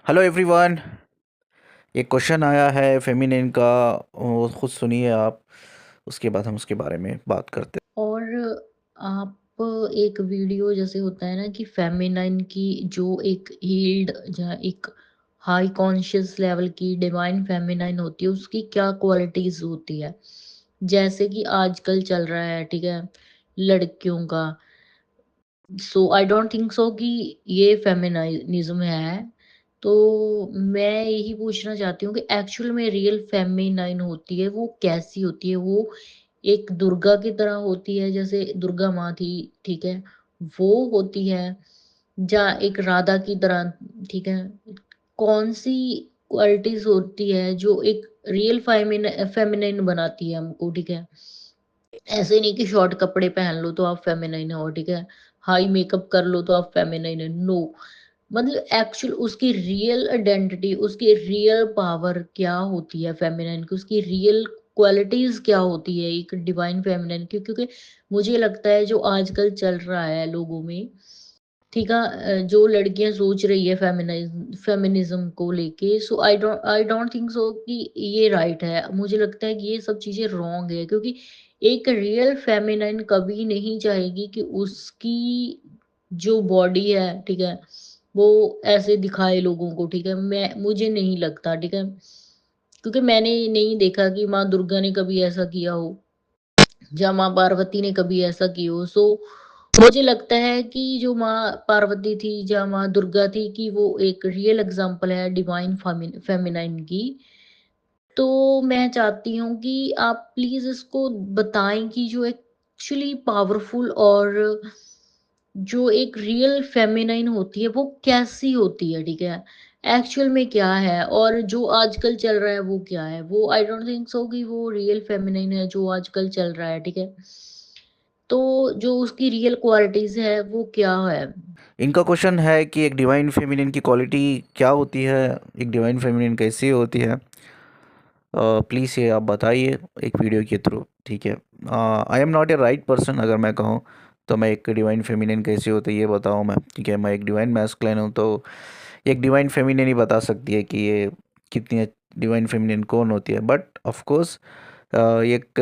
Hello everyone. एक question आया है फेमिनिन का, वो खुद सुनिए आप। उसके बाद हम उसके बारे में बात करते और आप एक वीडियो जैसे होता है ना कि फेमिनाइन की जो एक हील्ड या एक हाई कॉन्शियस लेवल की डिवाइन फेमिनाइन होती है उसकी क्या क्वालिटीज होती है। जैसे कि आजकल चल रहा है, ठीक है, लड़कियों का। सो आई डोंट थिंक सो कि ये फेमिनिज्म है। तो मैं यही पूछना चाहती हूँ कि एक्चुअल में रियल फेमिनाइन होती है वो कैसी होती है। वो एक दुर्गा की तरह होती है, जैसे दुर्गा माँ थी, ठीक है, वो होती है, या एक राधा की तरह, ठीक है। कौन सी क्वालिटीज होती है जो एक रियल फेमिनाइन बनाती है हमको, ठीक है। ऐसे नहीं कि शॉर्ट कपड़े पहन लो तो आप फेमिनाइन हो, ठीक है, हाई मेकअप कर लो तो आप फेमिनाइन है, नो। मतलब एक्चुअल उसकी रियल आइडेंटिटी, उसकी रियल पावर क्या होती है फेमिनाइन की, उसकी रियल क्वालिटीज क्या होती है एक डिवाइन फेमिनाइन की। क्योंकि मुझे लगता है जो आजकल चल रहा है लोगों में, ठीक है, जो लड़कियां सोच रही है फेमिनिज्म को लेके, सो आई डोंट थिंक सो कि ये राइट है। मुझे लगता है कि ये सब चीजें रॉन्ग है, क्योंकि एक रियल फेमिनाइन कभी नहीं चाहेगी कि उसकी जो बॉडी है, ठीक है, वो ऐसे दिखाए लोगों को, ठीक है। मुझे नहीं लगता, ठीक है, क्योंकि मैंने नहीं देखा कि माँ दुर्गा ने कभी ऐसा किया हो या माँ पार्वती ने कभी ऐसा की हो। सो मुझे लगता है कि जो माँ पार्वती थी या माँ दुर्गा थी कि वो एक रियल एग्जांपल है डिवाइन फेमिनाइन की। तो मैं चाहती हूँ कि आप प्लीज इसको बताएं कि जो एक्चुअली पावरफुल और जो एक रियल फेमिनाइन होती है वो कैसी होती है, ठीक है, एक्चुअल में क्या है, और जो आजकल चल रहा है वो क्या है। वो आई डोंट थिंक सो कि वो रियल फेमिनाइन है जो आजकल चल रहा है, ठीक है। तो जो उसकी रियल क्वालिटीज है वो क्या है। इनका क्वेश्चन है कि एक डिवाइन फेमिनिन की क्वालिटी क्या होती है, एक डिवाइन फेमिनिन कैसी होती है। प्लीज़ ये आप बताइए एक वीडियो के थ्रू, ठीक है। I am not a right person, अगर मैं कहूँ तो मैं एक डिवाइन फेमिनिन कैसी होती है ये बताऊँ मैं, ठीक है। मैं एक डिवाइन मैस्कुलिन हूँ, तो एक डिवाइन फेमिनिन ही बता सकती है कि ये कितनी डिवाइन फेमिनिन कौन होती है। बट ऑफ कोर्स एक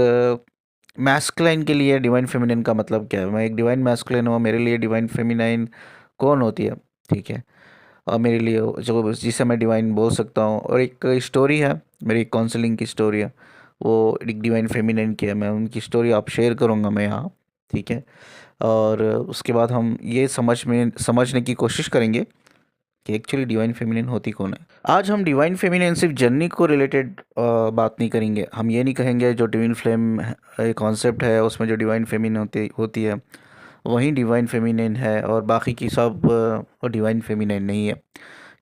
मैस्कुलिन के लिए डिवाइन फेमिनिन का मतलब क्या है। मैं एक डिवाइन मैस्कुलिन हूँ, मेरे लिए डिवाइन फेमिनाइन कौन होती है, ठीक है। और मेरे लिए जो जिसे मैं डिवाइन बोल सकता हूँ, और एक स्टोरी है, मेरी काउंसलिंग की स्टोरी है, वो एक डिवाइन फेमिनिन की है। मैं उनकी स्टोरी आप शेयर करूँगा मैं यहाँ, ठीक है। और उसके बाद हम ये समझने की कोशिश करेंगे कि एक्चुअली डिवाइन फेमिनिन होती कौन है। आज हम डिवाइन फेमिनिन सिर्फ जर्नी को रिलेटेड बात नहीं करेंगे। हम ये नहीं कहेंगे जो डिवाइन फ्लेम कॉन्सेप्ट है उसमें जो डिवाइन फेमिनिन होती होती है वही डिवाइन फेमिनिन है, और बाकी की सब डिवाइन फेमिनिन नहीं है।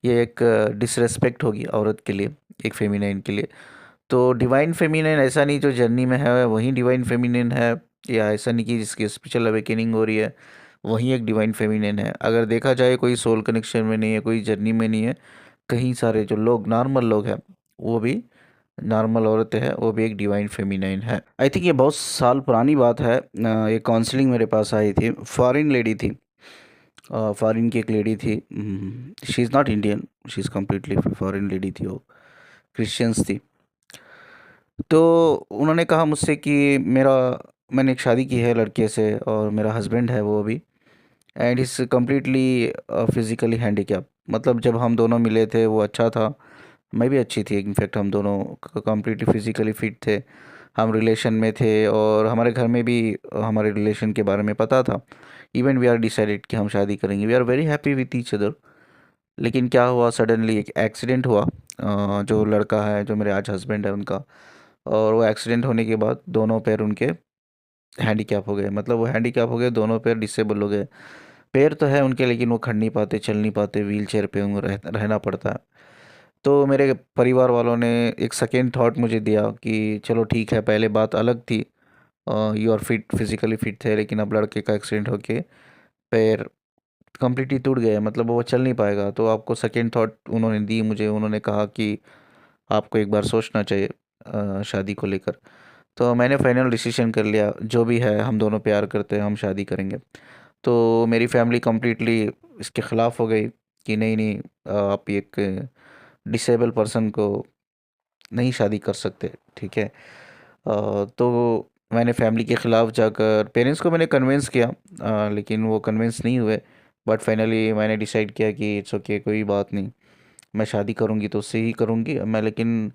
ये एक डिसरेस्पेक्ट होगी औरत के लिए, एक फेमिनिन के लिए। तो डिवाइन फेमिनिन ऐसा नहीं जो जर्नी में है वही डिवाइन फेमिनिन है, या ऐसा नहीं कि जिसकी स्पिरिचुअल अवेकनिंग हो रही है वही एक डिवाइन फेमिनिन है। अगर देखा जाए कोई सोल कनेक्शन में नहीं है, कोई जर्नी में नहीं है, कहीं सारे जो लोग नॉर्मल लोग हैं वो भी नॉर्मल औरतें हैं, वो भी एक डिवाइन फेमिनाइन है। आई थिंक ये बहुत साल पुरानी बात है। एक काउंसलिंग मेरे पास आई थी, फॉरेन लेडी थी। फॉरेन की एक लेडी थी, she is not Indian, she is completely foreign lady थी, वो क्रिश्चियंस थी। तो उन्होंने कहा मुझसे कि मैंने एक शादी की है लड़के से, और मेरा हस्बैंड है वो अभी, and is completely physically handicap. मतलब जब हम दोनों मिले थे वो अच्छा था, मैं भी अच्छी थी, इनफैक्ट हम दोनों कम्प्लीटली फिज़िकली फिट थे। हम रिलेशन में थे और हमारे घर में भी हमारे रिलेशन के बारे में पता था। इवन वी आर डिसाइडेड कि हम शादी करेंगे, we are very happy with each other. लेकिन क्या हुआ, सडनली एक एक्सीडेंट हुआ। जो लड़का है, जो मेरे आज हस्बैंड है उनका, और वो एक्सीडेंट होने के बाद दोनों पैर उनके हैंडीकैप हो गए। मतलब वो हैंडीकैप हो गए, दोनों पैर डिसेबल हो गए। पैर तो है उनके लेकिन वो खड़ नहीं पाते, चल नहीं पाते, व्हील चेयर पे रहना पड़ता है। तो मेरे परिवार वालों ने एक सेकेंड थॉट मुझे दिया कि चलो ठीक है, पहले बात अलग थी, you are fit, physically fit थे, लेकिन अब लड़के का एक्सीडेंट होके पैर कम्प्लीटली टूट गए, मतलब वो चल नहीं पाएगा। तो आपको सेकेंड थॉट उन्होंने दी मुझे, उन्होंने कहा कि आपको एक बार सोचना चाहिए शादी को लेकर। तो मैंने फाइनल डिसीजन कर लिया, जो भी है हम दोनों प्यार करते हैं, हम शादी करेंगे। तो मेरी फैमिली कम्प्लीटली इसके ख़िलाफ़ हो गई। कि नहीं नहीं, आप एक डिसेबल पर्सन को नहीं शादी कर सकते, ठीक है। तो मैंने फैमिली के ख़िलाफ़ जाकर पेरेंट्स को मैंने कन्विंस किया, लेकिन वो कन्विंस नहीं हुए। बट फाइनली मैंने डिसाइड किया कि इट्स ओके, कोई बात नहीं, मैं शादी करूँगी तो उससे ही करूँगी मैं। लेकिन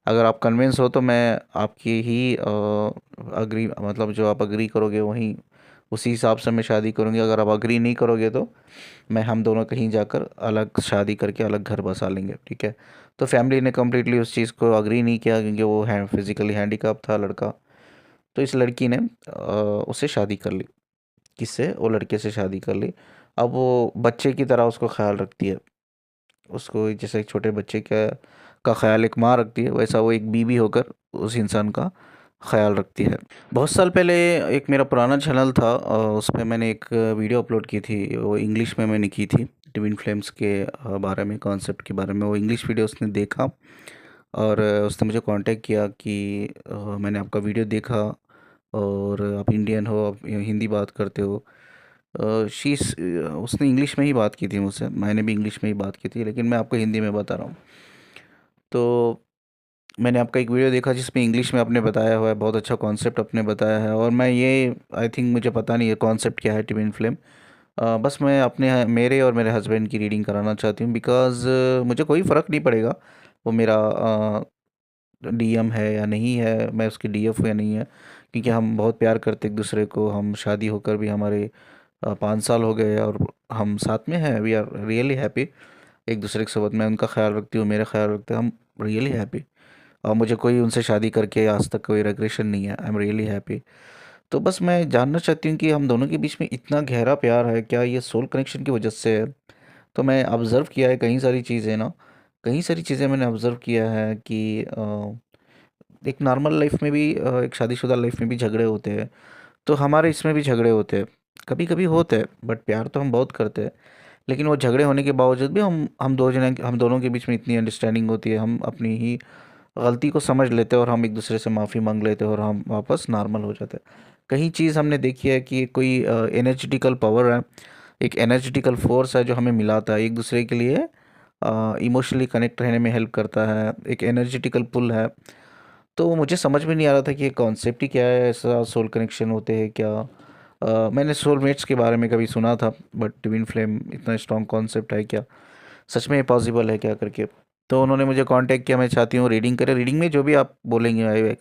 अगर आप कन्विंस हो तो मैं आपकी ही अग्री, मतलब जो आप अग्री करोगे वहीं उसी हिसाब से मैं शादी करूँगी। अगर आप अग्री नहीं करोगे तो मैं हम दोनों कहीं जाकर अलग शादी करके अलग घर बसा लेंगे, ठीक है। तो फैमिली ने कम्प्लीटली उस चीज़ को अग्री नहीं किया, क्योंकि वो है फिज़िकली हैंडीकैप था लड़का। तो इस लड़की ने उससे शादी कर ली। किससे? वो लड़के से शादी कर ली। अब वो बच्चे की तरह उसको ख्याल रखती है। उसको जैसे एक छोटे बच्चे का ख्याल एक माँ रखती है, वैसा वो एक बीवी होकर उस इंसान का ख्याल रखती है। बहुत साल पहले एक मेरा पुराना चैनल था, उस पे मैंने एक वीडियो अपलोड की थी, वो इंग्लिश में मैंने की थी, ट्विन फ्लेम्स के बारे में, कॉन्सेप्ट के बारे में। वो इंग्लिश वीडियो उसने देखा और उसने मुझे कांटेक्ट किया कि मैंने आपका वीडियो देखा और आप इंडियन हो, आप हिंदी बात करते हो। उसने इंग्लिश में ही बात की थी मुझसे, मैंने भी इंग्लिश में ही बात की थी, लेकिन मैं आपको हिंदी में बता रहा हूँ। तो मैंने आपका एक वीडियो देखा जिसमें इंग्लिश में आपने बताया हुआ है, बहुत अच्छा कॉन्सेप्ट आपने बताया है। और मैं ये आई थिंक मुझे पता नहीं है कॉन्सेप्ट क्या है ट्विन फ्लेम। बस मैं अपने मेरे और मेरे हस्बैंड की रीडिंग कराना चाहती हूँ, बिकॉज़ मुझे कोई फ़र्क नहीं पड़ेगा वो मेरा डीएम है या नहीं है, मैं उसकी डीएफ हूँ या नहीं है, क्योंकि हम बहुत प्यार करते एक दूसरे को। हम शादी होकर भी हमारे 5 साल हो गए और हम साथ में हैं, वी आर रियली हैप्पी। एक दूसरे के साथ मैं उनका ख्याल रखती हूँ, मेरा ख्याल रखते हैं, हम रियली हैप्पी। और मुझे कोई उनसे शादी करके आज तक कोई रेग्रेशन नहीं है, आई एम रियली हैप्पी। तो बस मैं जानना चाहती हूँ कि हम दोनों के बीच में इतना गहरा प्यार है, क्या ये सोल कनेक्शन की वजह से है? तो मैं ऑब्ज़र्व किया है कई सारी चीज़ें ना, कई सारी चीज़ें मैंने ऑब्ज़र्व किया है कि एक नॉर्मल लाइफ में भी एक शादीशुदा लाइफ में भी झगड़े होते हैं, तो हमारे इसमें भी झगड़े होते हैं। कभी-कभी होते हैं, बट प्यार तो हम बहुत करते हैं। लेकिन वो झगड़े होने के बावजूद भी हम दोनों के बीच में इतनी अंडरस्टैंडिंग होती है, हम अपनी ही गलती को समझ लेते हैं और हम एक दूसरे से माफ़ी मांग लेते हैं और हम वापस नॉर्मल हो जाते हैं। कहीं चीज़ हमने देखी है कि कोई एनर्जेटिकल पावर है, एक एनर्जेटिकल फोर्स है जो हमें मिलाता है एक दूसरे के लिए, इमोशनली कनेक्ट रहने में हेल्प करता है, एक एनर्जेटिकल पुल है। तो मुझे समझ में नहीं आ रहा था कि ये कॉन्सेप्ट ही क्या है, ऐसा सोल कनेक्शन होते हैं क्या? मैंने सोलमेट्स के बारे में कभी सुना था, बट ट्विन फ्लेम इतना स्ट्रॉन्ग कॉन्सेप्ट है क्या? सच में ये पॉसिबल है क्या करके? तो उन्होंने मुझे कांटेक्ट किया, मैं चाहती हूँ रीडिंग करें। रीडिंग में जो भी आप बोलेंगे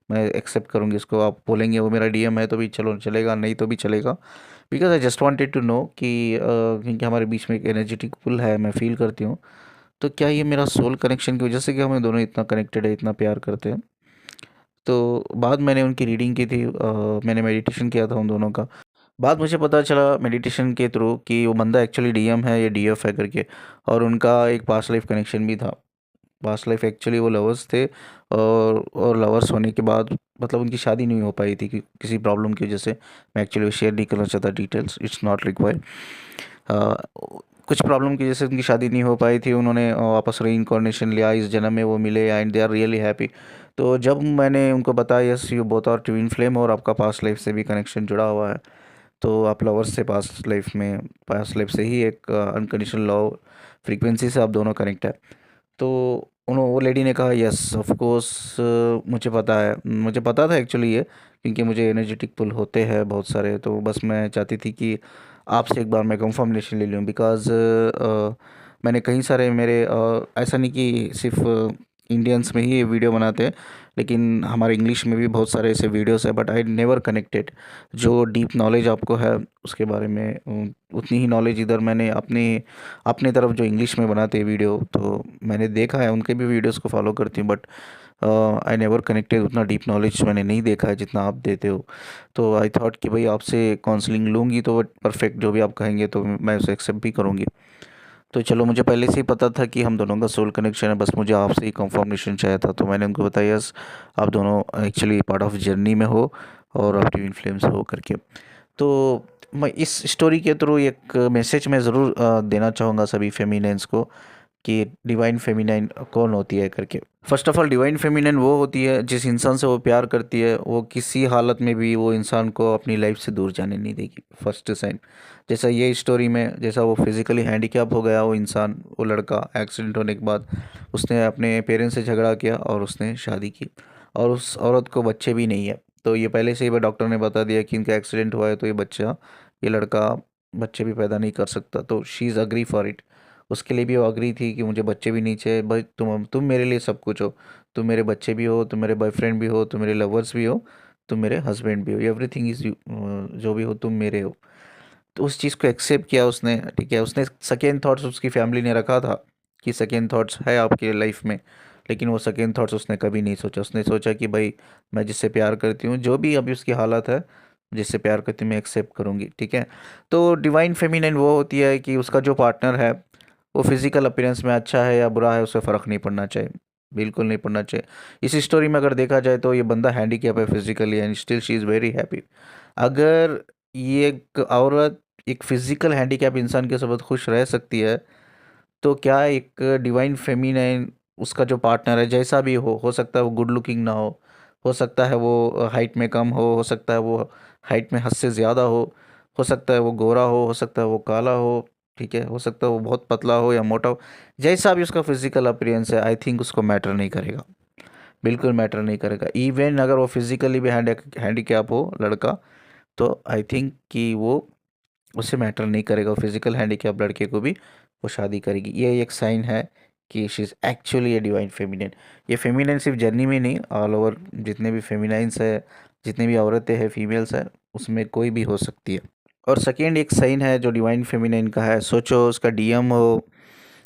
मैं एक्सेप्ट करूँगी इसको। आप बोलेंगे वो मेरा डीएम है तो भी चलो चलेगा, नहीं तो भी चलेगा। Because I just wanted to know कि क्योंकि हमारे बीच में एक एनर्जेटिक पुल है, मैं फील करती हूँ। तो क्या ये मेरा सोल कनेक्शन की वजह से कि हम दोनों इतना कनेक्टेड है, इतना प्यार करते हैं? तो बाद मैंने उनकी रीडिंग की थी, मैंने मेडिटेशन किया था उन दोनों का। बाद मुझे पता चला मेडिटेशन के थ्रू कि वो बंदा एक्चुअली डीएम है या डीएफ है करके, और उनका एक पास्ट लाइफ कनेक्शन भी था। पास्ट लाइफ एक्चुअली वो लवर्स थे, और लवर्स होने के बाद मतलब उनकी शादी नहीं हो पाई थी कि किसी प्रॉब्लम की वजह से। मैं एक्चुअली शेयर नहीं करना चाहता डिटेल्स, इट्स नॉट रिक्वायर्ड। कुछ प्रॉब्लम की वजह से उनकी शादी नहीं हो पाई थी, उन्होंने वापस री लिया, इस जन्म में वो मिले and they are really happy. तो जब मैंने उनको बताया yes you both are twin flame और आपका पास्ट लाइफ से भी कनेक्शन जुड़ा हुआ है, तो आप लवर्स से पास्ट लाइफ से ही एक अनकंडीशनल लव फ्रीक्वेंसी से आप दोनों कनेक्ट है। तो उन्होंने वो लेडी ने कहा यस ऑफ कोर्स, मुझे पता है, मुझे पता था एक्चुअली ये, क्योंकि मुझे एनर्जेटिक पुल होते हैं बहुत सारे। तो बस मैं चाहती थी कि आपसे एक बार मैं कंफर्मेशन ले लूँ, बिकॉज़ मैंने कई सारे मेरे ऐसा नहीं कि सिर्फ इंडियंस में ही ये वीडियो बनाते हैं, लेकिन हमारे इंग्लिश में भी बहुत सारे ऐसे वीडियोस है, बट आई नेवर कनेक्टेड। जो डीप नॉलेज आपको है उसके बारे में, उतनी ही नॉलेज इधर मैंने अपनी अपनी तरफ जो इंग्लिश में बनाते हैं वीडियो, तो मैंने देखा है उनके भी वीडियोस को फॉलो करती हूँ, बट आई नेवर कनेक्टेड। उतना डीप नॉलेज मैंने नहीं देखा है जितना आप देते हो। तो आई थॉट कि भाई आपसे काउंसलिंग लूँगी तो परफेक्ट जो भी आप कहेंगे तो मैं उसे एक्सेप्ट भी करूँगी। तो चलो, मुझे पहले से ही पता था कि हम दोनों का सोल कनेक्शन है, बस मुझे आपसे ही कंफर्मेशन चाहिए था। तो मैंने उनको बताया यस, आप दोनों एक्चुअली पार्ट ऑफ जर्नी में हो और आप ट्विन फ्लेम्स हो करके। तो मैं इस स्टोरी के थ्रू एक मैसेज मैं ज़रूर देना चाहूँगा सभी फेमिनियंस को कि डिवाइन फेमिनाइन कौन होती है करके। First of all divine feminine वो होती है जिस इंसान से वो प्यार करती है वो किसी हालत में भी वो इंसान को अपनी लाइफ से दूर जाने नहीं देगी। फर्स्ट साइन, जैसा ये स्टोरी में, जैसा वो फिजिकली हैंडीकैप हो गया वो इंसान, वो लड़का एक्सीडेंट होने के बाद उसने अपने पेरेंट्स से झगड़ा किया और उसने शादी की, और उस औरत को बच्चे भी नहीं है। तो ये पहले से ही डॉक्टर ने बता दिया कि इनका एक्सीडेंट हुआ है, तो ये लड़का बच्चे भी पैदा नहीं कर सकता। तो she is agree for it. उसके लिए भी वो अग्री थी कि मुझे बच्चे भी नहीं चाहिए भाई, तुम मेरे लिए सब कुछ हो, तुम मेरे बच्चे भी हो, तुम मेरे बॉयफ्रेंड भी हो, तुम मेरे लवर्स भी हो, तुम मेरे हस्बैंड भी हो, एवरीथिंग इज़ यू, जो भी हो तुम मेरे हो। तो उस चीज़ को एक्सेप्ट किया उसने, ठीक है। उसने सेकेंड थॉट्स उसकी फैमिली ने रखा था कि सेकेंड थॉट्स है आपके लाइफ में, लेकिन वो सेकेंड थॉट्स उसने कभी नहीं सोचा। उसने सोचा कि भाई मैं जिससे प्यार करती हूँ, जो भी अभी उसकी हालत है, जिससे प्यार करती हूँ मैं एक्सेप्ट करूँगी, ठीक है। तो डिवाइन फेमिनिन वो होती है कि उसका जो पार्टनर है वो फिजिकल अपीयरेंस में अच्छा है या बुरा है उससे फ़र्क नहीं पड़ना चाहिए, बिल्कुल नहीं पड़ना चाहिए। इस स्टोरी में अगर देखा जाए तो ये बंदा हैंडीकैप है physically and still she is very happy. अगर ये एक औरत एक फिजिकल हैंडीकैप इंसान के साथ खुश रह सकती है, तो क्या एक डिवाइन फेमिनाइन उसका जो पार्टनर है जैसा भी हो सकता है वो गुड लुकिंग ना हो सकता है वो हाइट में कम हो सकता है वो हाइट में हद से ज़्यादा हो सकता है वो गोरा हो सकता है वो काला हो, ठीक है, हो सकता है वो बहुत पतला हो या मोटा हो, जैसा भी उसका फिजिकल अपीयरेंस है, आई थिंक उसको मैटर नहीं करेगा, बिल्कुल मैटर नहीं करेगा। इवन अगर वो फिजिकली भी हैंडीकैप हो लड़का, तो आई थिंक कि वो उससे मैटर नहीं करेगा, फिजिकल हैंडीकैप लड़के को भी वो शादी करेगी। ये एक साइन है कि she is actually a divine feminine. ये फेमिनिन सिर्फ जर्नी में नहीं, ऑल ओवर जितने भी फेमिनाइंस है, जितनी भी औरतें हैं, फीमेल्स हैं, उसमें कोई भी हो सकती है। और सेकेंड एक साइन है जो डिवाइन फेमिनिन का है, सोचो उसका डीएम हो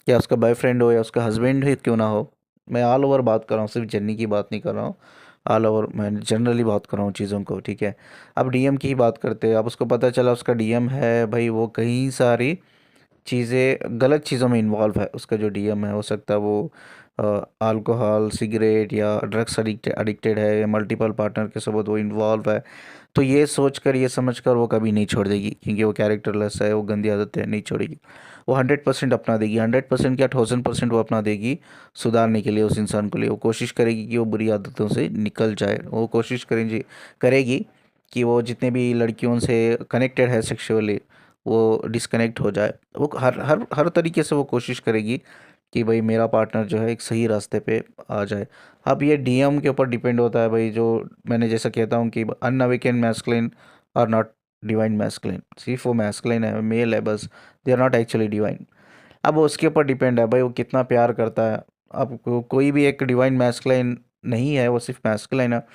या उसका बॉयफ्रेंड हो या उसका हस्बैंड ही क्यों ना हो, मैं ऑल ओवर बात कर रहा हूँ, सिर्फ जर्नी की बात नहीं कर रहा हूँ, ऑल ओवर मैं जनरली बात कर रहा हूँ चीज़ों को, ठीक है। अब डीएम की ही बात करते हैं। अब उसको पता चला उसका डीएम है भाई, वो कई सारी चीज़ें गलत चीज़ों में इन्वॉल्व है। उसका जो डीएम है हो सकता है वो अल्कोहल सिगरेट या ड्रग्स एडिक्टेड है या मल्टीपल पार्टनर के साथ वो इन्वॉल्व है। तो ये सोचकर ये समझकर वो कभी नहीं छोड़ देगी, क्योंकि वो कैरेक्टरलेस है, वो गंदी आदतें नहीं छोड़ेगी। वो 100% अपना देगी, 100% क्या 1000% वो अपना देगी सुधारने के लिए उस इंसान को लिए। वो कोशिश करेगी कि वो बुरी आदतों से निकल जाए, वो कोशिश करेगी कि वो जितने भी लड़कियों से कनेक्टेड है सेक्सुअली वो डिस्कनेक्ट हो जाए। वो हर हर हर तरीके से वो कोशिश करेगी कि भाई मेरा पार्टनर जो है एक सही रास्ते पे आ जाए। अब ये डीएम के ऊपर डिपेंड होता है भाई, जो मैंने जैसा कहता हूँ कि unawaken masculine are not divine masculine, सिर्फ वो मैस्कुलिन है, मेल है बस, they are not actually divine. अब वो उसके ऊपर डिपेंड है भाई वो कितना प्यार करता है। अब कोई भी एक डिवाइन मैस्कुलिन नहीं है, वो सिर्फ मैस्कुलिन है।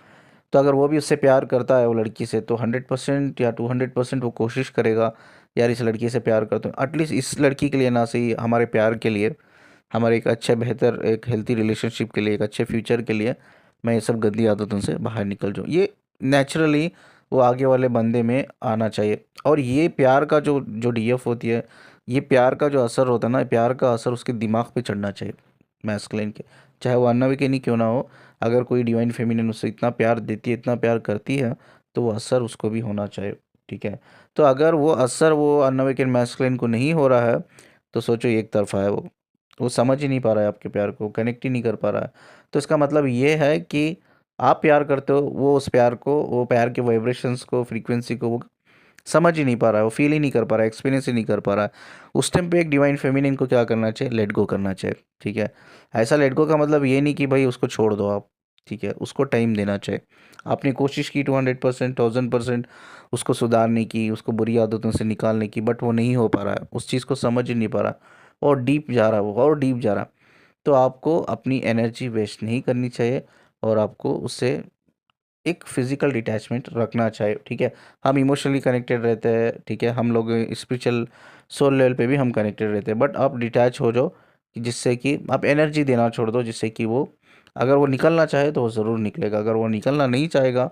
तो अगर वो भी उससे प्यार करता है वो लड़की से, तो 100% या 200% वो कोशिश करेगा यार इस लड़की से प्यार करता हूँ, एटलीस्ट इस लड़की के लिए ना सही, हमारे प्यार के लिए, हमारे एक अच्छे बेहतर एक हेल्थी रिलेशनशिप के लिए, एक अच्छे फ्यूचर के लिए मैं ये सब गंदी आदतों से बाहर निकल जाऊँ। ये नेचुरली वो आगे वाले बंदे में आना चाहिए। और ये प्यार का जो जो डीएफ होती है, ये प्यार का जो असर होता है ना, प्यार का असर उसके दिमाग पे चढ़ना चाहिए मैस्कुलिन के, चाहे वो अनअवेकन क्यों ना हो। अगर कोई डिवाइन फेमिनिन उससे इतना प्यार देती है, इतना प्यार करती है, तो वो असर उसको भी होना चाहिए, ठीक है। तो अगर वो असर वो अनअवेकन मैस्कुलिन को नहीं हो रहा है, तो सोचो एक तरफा है वो समझ ही नहीं पा रहा है आपके प्यार को, कनेक्ट ही नहीं कर पा रहा है। तो इसका मतलब ये है कि आप प्यार करते हो, वो उस प्यार को, वो प्यार के वाइब्रेशंस को, फ्रीक्वेंसी को वो समझ ही नहीं पा रहा है, वो फील ही नहीं कर पा रहा है, एक्सपीरियंस ही नहीं कर पा रहा है। उस टाइम पे एक डिवाइन फेमिनिन को क्या करना चाहिए, लेट गो करना चाहिए, ठीक है। ऐसा लेट गो का मतलब ये नहीं कि भाई उसको छोड़ दो आप, ठीक है, उसको टाइम देना चाहिए। आपने कोशिश की 200%, 1000% उसको सुधारने की, उसको बुरी आदतों से निकालने की, बट वो नहीं हो पा रहा है, उस चीज़ को समझ ही नहीं पा रहा, और डीप जा रहा है वो, और डीप जा रहा। तो आपको अपनी एनर्जी वेस्ट नहीं करनी चाहिए, और आपको उससे एक फिजिकल डिटैचमेंट रखना चाहिए, ठीक है। हम इमोशनली कनेक्टेड रहते हैं, ठीक है, हम लोग स्पिरिचुअल सोल लेवल पे भी हम कनेक्टेड रहते हैं, बट आप डिटैच हो जाओ कि जिससे कि आप एनर्जी देना छोड़ दो, जिससे कि वो अगर वो निकलना चाहे तो वो ज़रूर निकलेगा, अगर वो निकलना नहीं चाहेगा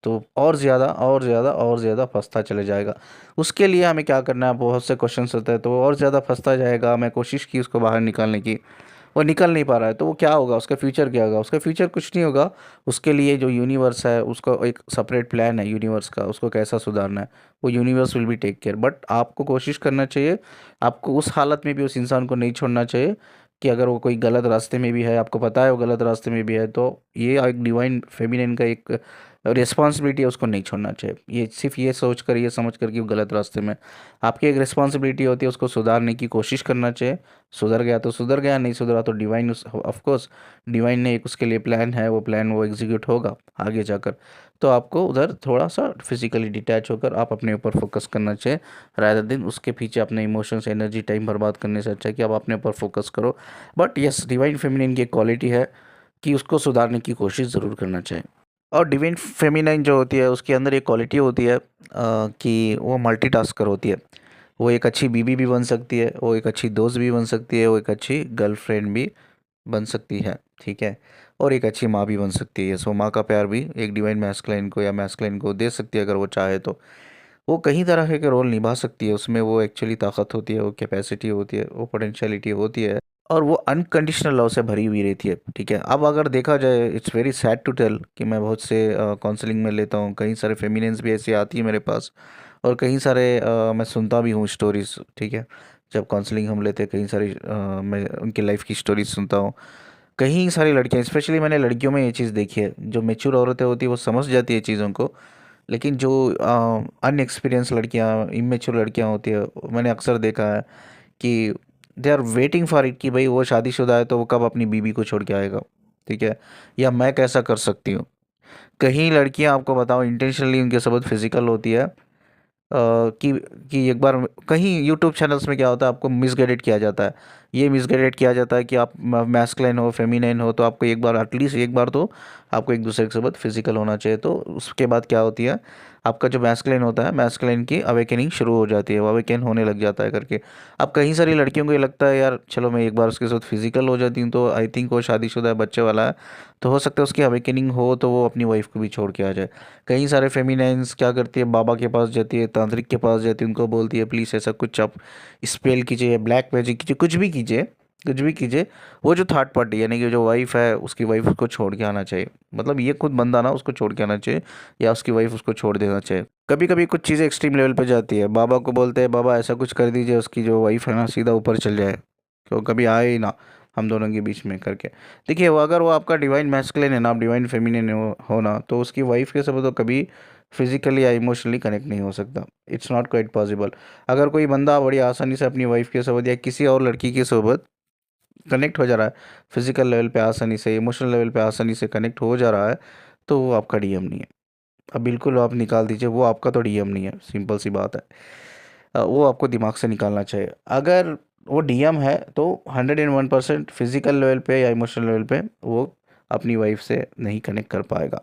तो और ज़्यादा और ज़्यादा और ज़्यादा फंसता चले जाएगा। उसके लिए हमें क्या करना है, बहुत से क्वेश्चंस होते हैं, तो वो और ज़्यादा फंसता जाएगा। मैं कोशिश की उसको बाहर निकालने की, वो निकल नहीं पा रहा है, तो वो क्या होगा, उसका फ्यूचर क्या होगा, उसका फ्यूचर कुछ नहीं होगा। उसके लिए जो यूनिवर्स है उसका एक सेपरेट प्लान है यूनिवर्स का, उसको कैसा सुधारना है, वो universe will be take care. But आपको कोशिश करना चाहिए, आपको उस हालत में भी उस इंसान को नहीं छोड़ना चाहिए कि अगर वो कोई गलत रास्ते में भी है, आपको पता है वो गलत रास्ते में भी है, तो ये एक डिवाइन फेमिनिन का एक रिस्पॉन्सिबिलिटी है, उसको नहीं छोड़ना चाहिए। ये सिर्फ ये सोच कर, ये समझ कर कि वो गलत रास्ते में, आपकी एक रिस्पॉन्सिबिलिटी होती है उसको सुधारने की कोशिश करना चाहिए। सुधर गया तो सुधर गया, नहीं सुधरा तो डिवाइन उस ऑफ कोर्स डिवाइन ने एक उसके लिए प्लान है, वो प्लान वो एग्जीक्यूट होगा आगे जाकर। तो आपको उधर थोड़ा सा फिजिकली डिटैच होकर आप अपने ऊपर फोकस करना चाहिए, रादर दिन उसके पीछे अपने इमोशंस, एनर्जी, टाइम बर्बाद करने से अच्छा है कि आप अपने ऊपर फोकस करो। बट यस, डिवाइन फेमिनिन की एक क्वालिटी है कि उसको सुधारने की कोशिश ज़रूर करना चाहिए। और डिवाइन फेमिनाइन जो होती है उसके अंदर एक क्वालिटी होती है कि वो मल्टीटास्कर होती है। वो एक अच्छी बीवी भी बन सकती है, वो एक अच्छी दोस्त भी बन सकती है, वो एक अच्छी गर्लफ्रेंड भी बन सकती है, ठीक है। और एक अच्छी माँ भी बन सकती है। सो माँ का प्यार भी एक डिवाइन मैस्कुलिन को या मैस्कुलिन को दे सकती है अगर वो चाहे तो। वो कई तरह के रोल निभा सकती है, उसमें वो एक्चुअली ताकत होती है, वो कैपेसिटी होती है, वो पोटेंशियलिटी होती है, और वो अनकंडीशनल लव से भरी हुई रहती है, ठीक है। अब अगर देखा जाए, it's very sad to tell कि मैं बहुत से काउंसलिंग में लेता हूँ, कई सारे फेमिनियंस भी ऐसी आती है मेरे पास, और कई सारे मैं सुनता भी हूँ स्टोरीज, ठीक है। जब काउंसलिंग हम लेते हैं, कई सारी मैं उनकी लाइफ की स्टोरीज सुनता हूँ। कई सारी लड़कियाँ, स्पेशली मैंने लड़कियों में ये चीज़ देखी है, जो मेच्योर औरतें होती है वो समझ जाती है चीज़ों को, लेकिन जो अनएक्सपीरियंस लड़कियां, इमेच्योर लड़कियां होती है, मैंने अक्सर देखा है कि they are waiting for it कि भाई वो शादीशुदा है तो वो कब अपनी बीवी को छोड़ के आएगा, ठीक है, या मैं कैसा कर सकती हूँ। कहीं लड़कियां, आपको बताओ, इंटेंशनली उनके साथ फिजिकल होती है, कि एक बार कहीं यूट्यूब चैनल्स में क्या होता है, आपको मिसगाइडेड किया जाता है। ये मिसगाइडेड किया जाता है कि आप मैस्कुलिन हो, फेमिनाइन हो, तो आपको एक बार, एटलीस्ट एक बार तो आपको एक दूसरे के साथ फिजिकल होना चाहिए। तो उसके बाद क्या होती है, आपका जो मैस्कुलिन होता है, मैस्कुलिन की अवेकनिंग शुरू हो जाती है, वो अवेकन होने लग जाता है करके। अब कहीं सारी लड़कियों को ये लगता है, यार चलो मैं एक बार उसके साथ फिजिकल हो जाती हूँ तो आई थिंक वो शादीशुदा है, बच्चे वाला है, तो हो सकता है उसकी अवेकनिंग हो तो वो अपनी वाइफ को भी छोड़ के आ जाए। कई सारे फेमिनाइंस क्या करती है, बाबा के पास जाती है, तांत्रिक के पास जाती है, उनको बोलती है प्लीज़ ऐसा कुछ आप स्पेल कीजिए, ब्लैक मैजिक कीजिए, कुछ भी कीजिए, कुछ भी कीजिए। वो जो थर्ड पार्टी यानी कि जो वाइफ है, उसकी वाइफ उसको छोड़ के आना चाहिए, मतलब ये खुद बंदा ना उसको छोड़ के आना चाहिए, या उसकी वाइफ उसको छोड़ देना चाहिए। कभी कभी कुछ चीज़ें एक्सट्रीम लेवल पे जाती है, बाबा को बोलते हैं बाबा ऐसा कुछ कर दीजिए उसकी जो वाइफ है ना सीधा ऊपर चल जाए, तो कभी आए ही ना हम दोनों के बीच में करके। देखिए, वो अगर वो आपका डिवाइन मैस्कुलिन है ना, आप डिवाइन फेमिनिन हो ना, तो उसकी वाइफ के साथ तो कभी फिजिकली या इमोशनली कनेक्ट नहीं हो सकता। It's not quite possible. अगर कोई बंदा बड़ी आसानी से अपनी वाइफ के साथ या किसी और लड़की के साथ कनेक्ट हो जा रहा है, फिजिकल लेवल पे आसानी से, इमोशनल लेवल पे आसानी से कनेक्ट हो जा रहा है, तो वो आपका डीएम नहीं है। अब बिल्कुल आप निकाल दीजिए, वो आपका तो डीएम नहीं है, सिंपल सी बात है। वो आपको दिमाग से निकालना चाहिए। अगर वो डीएम है तो 101% फिजिकल लेवल पे या इमोशनल लेवल पे वो अपनी वाइफ से नहीं कनेक्ट कर पाएगा।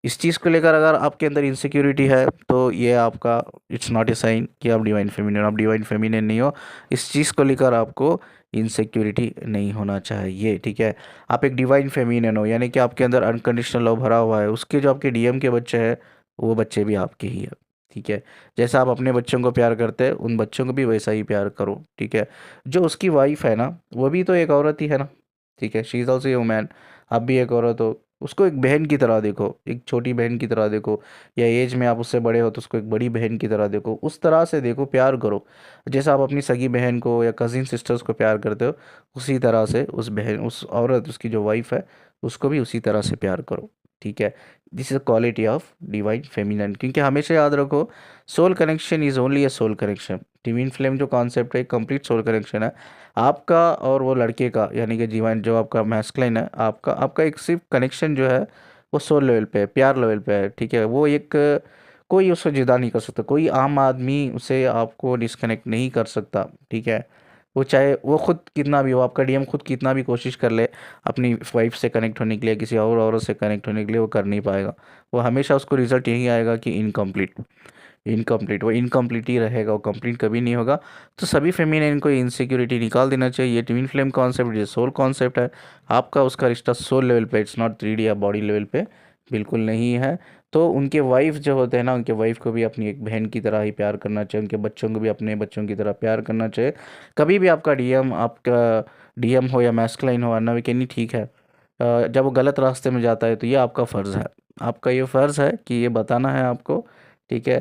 इस चीज़ को लेकर अगर आपके अंदर इनसिक्योरिटी है तो ये आपका, इट्स नॉट ए साइन कि आप डिवाइन फेमिनिन, आप डिवाइन फेमिनिन नहीं हो। इस चीज़ को लेकर आपको इनसिक्योरिटी नहीं होना चाहिए, ठीक है। आप एक डिवाइन फेमिनिन हो, यानी कि आपके अंदर अनकंडीशनल लव भरा हुआ है, उसके जो आपके डीएम के बच्चे हैं वो बच्चे भी आपके ही है, ठीक है। जैसा आप अपने बच्चों को प्यार करते हैं, उन बच्चों को भी वैसा ही प्यार करो, ठीक है। जो उसकी वाइफ है ना, वो भी तो एक औरत ही है ना, ठीक है, she is also a woman. आप भी एक औरत हो, उसको एक बहन की तरह देखो, एक छोटी बहन की तरह देखो, या एज में आप उससे बड़े हो तो उसको एक बड़ी बहन की तरह देखो, उस तरह से देखो, प्यार करो। जैसा आप अपनी सगी बहन को या कजिन सिस्टर्स को प्यार करते हो, उसी तरह से उस बहन, उस औरत, उसकी जो वाइफ है, उसको भी उसी तरह से प्यार करो, ठीक है। This is quality of divine feminine, क्योंकि हमेशा याद रखो, soul connection is only a soul connection. Divine flame जो कॉन्सेप्ट है, कंप्लीट सोल कनेक्शन है आपका और वो लड़के का, यानी कि जीवन जो आपका मैस्कुलिन है, आपका आपका एक सिर्फ कनेक्शन जो है वो सोल लेवल पे है, प्यार लेवल पे है, ठीक है। वो एक, कोई उससे जुदा नहीं कर सकता, कोई आम आदमी उसे आपको डिस्कनेक्ट नहीं कर सकता, ठीक है। वो चाहे वो खुद कितना भी हो, आपका डीएम खुद कितना भी कोशिश कर ले अपनी वाइफ से कनेक्ट होने के लिए, किसी और औरत से कनेक्ट होने के लिए, वो कर नहीं पाएगा। वो हमेशा उसको रिजल्ट यही आएगा कि इनकम्प्लीट, इनकम्प्लीट, वो इनकम्प्लीट ही रहेगा, वो कंप्लीट कभी नहीं होगा। तो सभी फेमिनिन को इनसिक्योरिटी निकाल देना चाहिए। ये ट्विन फ्लेम कॉन्सेप्ट, ये सोल कॉन्सेप्ट है, आपका उसका रिश्ता सोल लेवल पे, इट्स नॉट 3D या बॉडी लेवल पे, बिल्कुल नहीं है। तो उनके वाइफ जो होते हैं ना, उनके वाइफ को भी अपनी एक बहन की तरह ही प्यार करना चाहिए, उनके बच्चों को भी अपने बच्चों की तरह प्यार करना चाहिए। कभी भी आपका डीएम, आपका डीएम हो या मैस्कुलाइन हो, अनअवेकनी, ठीक है, जब वो गलत रास्ते में जाता है तो ये आपका फ़र्ज़ है, आपका ये फ़र्ज़ है कि ये बताना है आपको, ठीक है,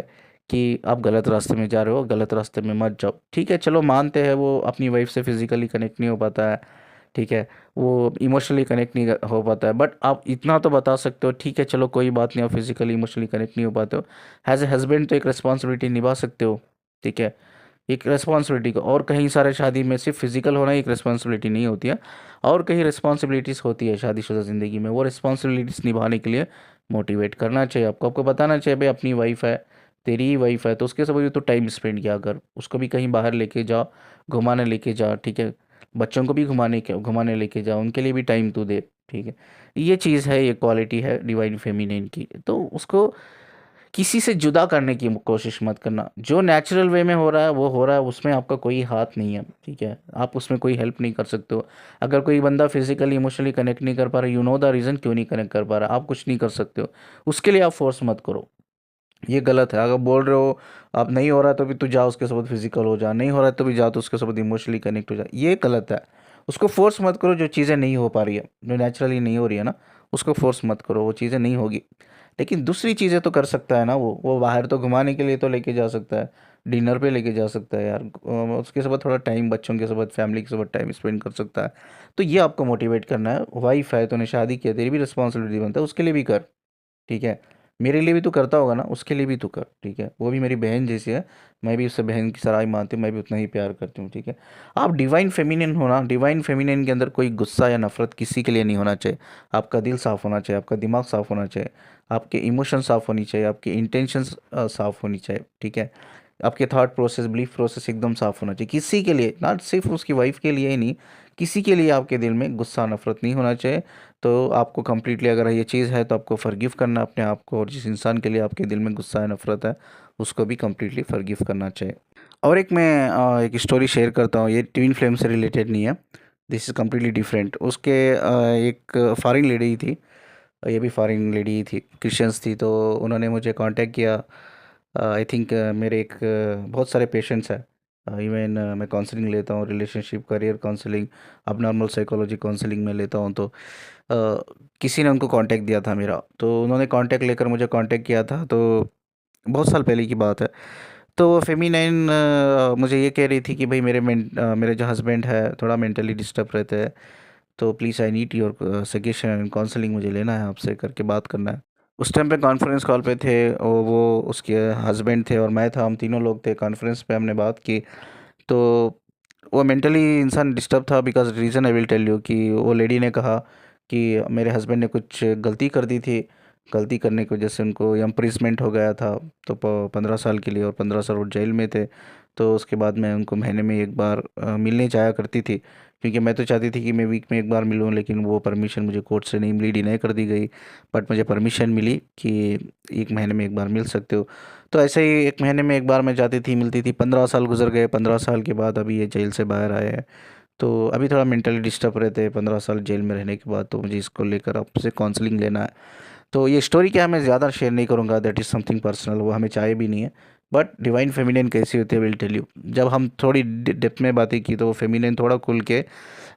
कि आप गलत रास्ते में जा रहे हो, गलत रास्ते में मत जाओ, ठीक है। चलो मानते हैं वो अपनी वाइफ से फिजिकली कनेक्ट नहीं हो पाता है, ठीक है, वो इमोशनली कनेक्ट नहीं हो पाता है, बट आप इतना तो बता सकते हो, ठीक है चलो कोई बात नहीं, आप फिजिकली इमोशनली कनेक्ट नहीं हो पाते हो, एज ए हस्बैंड तो एक रिस्पॉन्सिबिलिटी निभा सकते हो। ठीक है, एक रिस्पॉन्सिबिलिटी को, और कहीं सारे शादी में सिर्फ फिजिकल होना ही एक रिस्पॉन्सिबिलिटी नहीं होती है, और कहीं रिस्पॉन्सिबिलिटीज़ होती है शादीशुदा ज़िंदगी में, वो रिस्पॉन्सिबिलिटीज़ निभाने के लिए मोटिवेट करना चाहिए आपको। आपको बताना चाहिए भाई अपनी वाइफ है, तेरी ही वाइफ है, तो उसके साथ भी तो टाइम स्पेंड किया कर, उसको भी कहीं बाहर लेके जा, घुमाने लेके जा। ठीक है, बच्चों को भी घुमाने लेके जा, उनके लिए भी टाइम तू दे। ठीक है, ये चीज़ है, ये क्वालिटी है डिवाइन फेमिनिन की, तो उसको किसी से जुदा करने की कोशिश मत करना। जो नेचुरल वे में हो रहा है वो हो रहा है, उसमें आपका कोई हाथ नहीं है। ठीक है, आप उसमें कोई हेल्प नहीं कर सकते हो। अगर कोई बंदा फिजिकली इमोशनली कनेक्ट नहीं कर पा रहा, यू नो द रीज़न क्यों नहीं कनेक्ट कर पा रहा, आप कुछ नहीं कर सकते हो, उसके लिए आप फोर्स मत करो। ये गलत है। अगर बोल रहे हो आप नहीं हो रहा है तो भी तू जा उसके साथ फिजिकल हो जा, नहीं हो रहा है तो भी जा तो उसके साथ इमोशनली कनेक्ट हो जा, ये गलत है। उसको फोर्स मत करो, जो चीज़ें नहीं हो पा रही है, जो नेचुरली नहीं हो रही है ना, उसको फोर्स मत करो, वो चीज़ें नहीं होगी। लेकिन दूसरी चीज़ें तो कर सकता है ना, वो बाहर तो घुमाने के लिए तो लेके जा सकता है, डिनर पे लेके जा सकता है यार, उसके साथ थोड़ा टाइम, बच्चों के साथ फैमिली के साथ टाइम स्पेंड कर सकता है। तो ये आपको मोटिवेट करना है। वाइफ है, तूने शादी किया, तेरी भी रिस्पॉन्सिबिलिटी बनता है, उसके लिए भी कर। ठीक है, मेरे लिए भी तू करता होगा ना, उसके लिए भी तू कर। ठीक है, वो भी मेरी बहन जैसी है, मैं भी उससे बहन की सराय मानती हूँ, मैं भी उतना ही प्यार करती हूँ। ठीक है, आप डिवाइन फेमिनिन होना, डिवाइन फेमिनिन के अंदर कोई गुस्सा या नफरत किसी के लिए नहीं होना चाहिए। आपका दिल साफ होना चाहिए, आपका दिमाग साफ होना चाहिए, आपके इमोशन साफ होनी चाहिए, आपकी इंटेंशंस साफ होनी चाहिए। ठीक है, आपके थॉट प्रोसेस, बिलीफ प्रोसेस एकदम साफ होना चाहिए। किसी के लिए, नॉट सिर्फ उसकी वाइफ के लिए ही नहीं, किसी के लिए आपके दिल में गुस्सा नफरत नहीं होना चाहिए। तो आपको कंप्लीटली, अगर ये चीज़ है तो आपको फॉरगिव करना अपने आप को, और जिस इंसान के लिए आपके दिल में गुस्सा है, नफरत है, उसको भी कंप्लीटली फॉरगिव करना चाहिए। और एक मैं एक स्टोरी शेयर करता हूँ, ये ट्विन फ्लेम से रिलेटेड नहीं है, दिस इज़ कम्प्लीटली डिफरेंट। उसके एक फॉरेन लेडी थी, ये भी फॉरेन लेडी ही थी, क्रिश्चियंस थी, तो उन्होंने मुझे कांटेक्ट किया। आई थिंक मेरे एक बहुत सारे पेशेंट्स हैं, इवन मैं काउंसलिंग लेता हूँ, रिलेशनशिप करियर काउंसलिंग, अब नॉर्मल साइकोलॉजी काउंसलिंग में लेता हूँ। तो किसी ने उनको कांटेक्ट दिया था मेरा, तो उन्होंने कांटेक्ट लेकर मुझे कांटेक्ट किया था, तो बहुत साल पहले की बात है। तो वो फेमिनाइन मुझे ये कह रही थी कि भाई मेरे जो हस्बैंड है थोड़ा मेंटली डिस्टर्ब रहते हैं, तो please I need your suggestion, counselling मुझे लेना है आपसे, करके बात करना है। उस टाइम पे कॉन्फ्रेंस कॉल पे थे, और वो उसके हस्बैंड थे और मैं था, हम तीनों लोग थे कॉन्फ्रेंस पे, हमने बात की। तो वो मेंटली इंसान डिस्टर्ब था, because reason I will tell you, कि वो लेडी ने कहा कि मेरे हस्बैंड ने कुछ गलती कर दी थी, गलती करने की वजह से उनको इम्प्रिजमेंट हो गया था, तो 15 साल के लिए, और 15 साल वो जेल में थे। तो उसके बाद मैं उनको महीने में एक बार मिलने जाया करती थी, क्योंकि मैं तो चाहती थी कि मैं वीक में एक बार मिलूं, लेकिन वो परमिशन मुझे कोर्ट से नहीं मिली, डिनाई कर दी गई। बट मुझे परमिशन मिली कि एक महीने में एक बार मिल सकते हो। तो ऐसे ही एक महीने में एक बार मैं जाती थी, मिलती थी। 15 साल गुजर गए, 15 साल के बाद अभी ये जेल से बाहर आए हैं, तो अभी थोड़ा मेंटली डिस्टर्ब रहते हैं 15 साल जेल में रहने के बाद, तो मुझे इसको लेकर आपसे काउंसलिंग लेना है। तो ये स्टोरी क्या है, मैं ज़्यादा शेयर नहीं करूँगा, दैट इज़ समथिंग पर्सनल, वो हमें चाहिए भी नहीं है। बट डिवाइन फेमिनिन कैसी होती है विल टेल यू। जब हम थोड़ी डेप्थ में बातें की, तो वो फेमिनिन थोड़ा खुल के